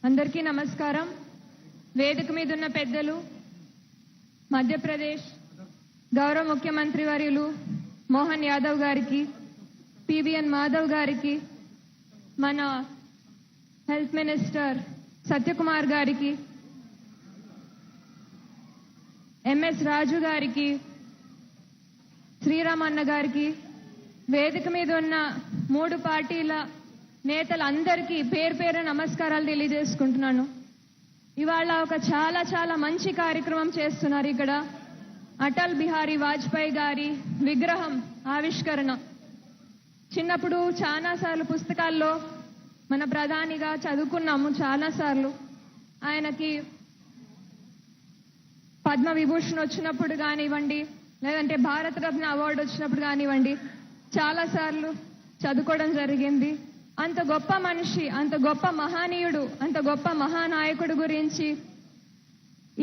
అందరికీ నమస్కారం. వేదిక మీద ఉన్న పెద్దలు, మధ్యప్రదేశ్ గౌరవ ముఖ్యమంత్రి వర్యులు మోహన్ యాదవ్ గారికి, పివిఎన్ మాధవ్ గారికి, మన హెల్త్ మినిస్టర్ సత్యకుమార్ గారికి, ఎంఎస్ రాజు గారికి, శ్రీరామన్న గారికి, వేదిక మీద ఉన్న 3 పార్టీల నేతలందరికీ పేరు పేరు నమస్కారాలు తెలియజేసుకుంటున్నాను. ఇవాళ ఒక చాలా మంచి కార్యక్రమం చేస్తున్నారు. ఇక్కడ అటల్ బిహారీ వాజ్పేయి గారి విగ్రహం ఆవిష్కరణ. చిన్నప్పుడు చాలాసార్లు పుస్తకాల్లో మన ప్రధానిగా చదువుకున్నాము. చాలాసార్లు ఆయనకి పద్మ విభూషణ్ వచ్చినప్పుడు కానివ్వండి, లేదంటే భారతరత్న అవార్డు వచ్చినప్పుడు కానివ్వండి, చాలాసార్లు చదువుకోవడం జరిగింది. అంత గొప్ప మనిషి, అంత గొప్ప మహనీయుడు, అంత గొప్ప మహానాయకుడు గురించి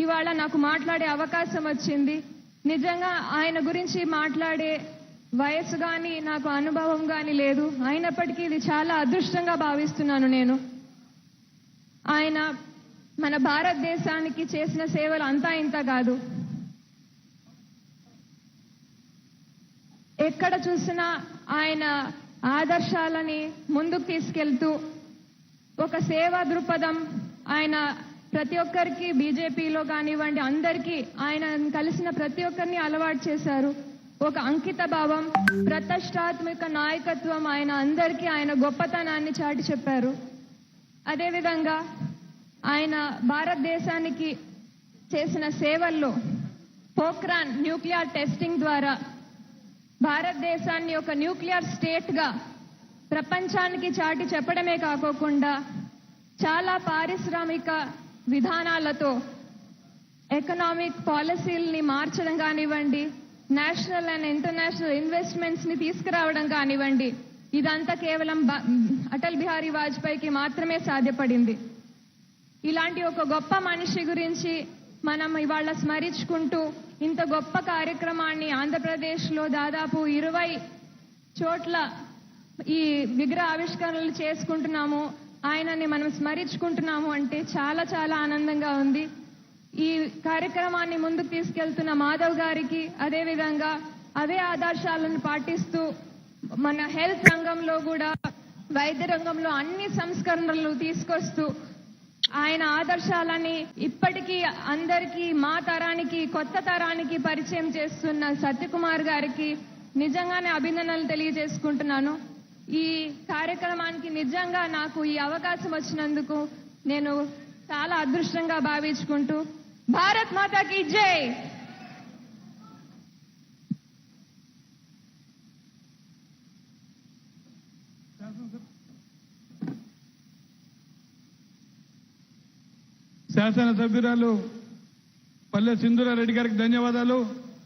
ఇవాళ నాకు మాట్లాడే అవకాశం వచ్చింది. నిజంగా ఆయన గురించి మాట్లాడే వయసు కానీ నాకు అనుభవం కానీ లేదు. అయినప్పటికీ ఇది చాలా అదృష్టంగా భావిస్తున్నాను నేను. ఆయన మన భారతదేశానికి చేసిన సేవలు అంతా ఇంత కాదు. ఎక్కడ చూసినా ఆయన ఆదర్శాలని ముందుకు తీసుకెళ్తూ ఒక సేవా దృక్పథం, ఆయన ప్రతి ఒక్కరికి బీజేపీలో కానివ్వండి అందరికీ ఆయన కలిసిన ప్రతి ఒక్కరిని అలవాటు చేశారు. ఒక అంకిత భావం, ప్రతిష్టాత్మక నాయకత్వం, ఆయన అందరికీ ఆయన గొప్పతనాన్ని చాటి చెప్పారు. అదేవిధంగా ఆయన భారతదేశానికి చేసిన సేవల్లో పోఖ్రాన్ న్యూక్లియర్ టెస్టింగ్ ద్వారా భారతదేశాన్ని ఒక న్యూక్లియర్ స్టేట్ గా ప్రపంచానికి చాటి చెప్పడమే కాకోకుండా చాలా పారిశ్రామిక విధానాలతో ఎకనామిక్ పాలసీల్ని మార్చడం కానివ్వండి, నేషనల్ అండ్ ఇంటర్నేషనల్ ఇన్వెస్ట్మెంట్స్ ని తీసుకురావడం కానివ్వండి, ఇదంతా కేవలం అటల్ బిహారీ వాజ్పేయికి మాత్రమే సాధ్యపడింది. ఇలాంటి ఒక గొప్ప మనిషి గురించి మనం ఇవాళ స్మరించుకుంటూ ఇంత గొప్ప కార్యక్రమాన్ని ఆంధ్రప్రదేశ్లో దాదాపు 20 చోట్ల ఈ విగ్రహ ఆవిష్కరణలు చేసుకుంటున్నాము, ఆయనని మనం స్మరించుకుంటున్నాము అంటే చాలా ఆనందంగా ఉంది. ఈ కార్యక్రమాన్ని ముందుకు తీసుకెళ్తున్న మాధవ్ గారికి, అదేవిధంగా అదే ఆదర్శాలను పాటిస్తూ మన హెల్త్ రంగంలో కూడా, వైద్య రంగంలో అన్ని సంస్కరణలు తీసుకొస్తూ ఆయన ఆదర్శాలని ఇప్పటికీ అందరికీ, మా తరానికి, కొత్త తరానికి పరిచయం చేస్తున్న సత్యకుమార్ గారికి నిజంగానే అభినందనలు తెలియజేసుకుంటున్నాను. ఈ కార్యక్రమానికి నిజంగా నాకు ఈ అవకాశం వచ్చినందుకు నేను చాలా అదృష్టంగా భావించుకుంటూ, భారత్ మాతాకి జై. శాసనసభ్యురాలు పల్లె సింధూరారెడ్డి గారికి ధన్యవాదాలు.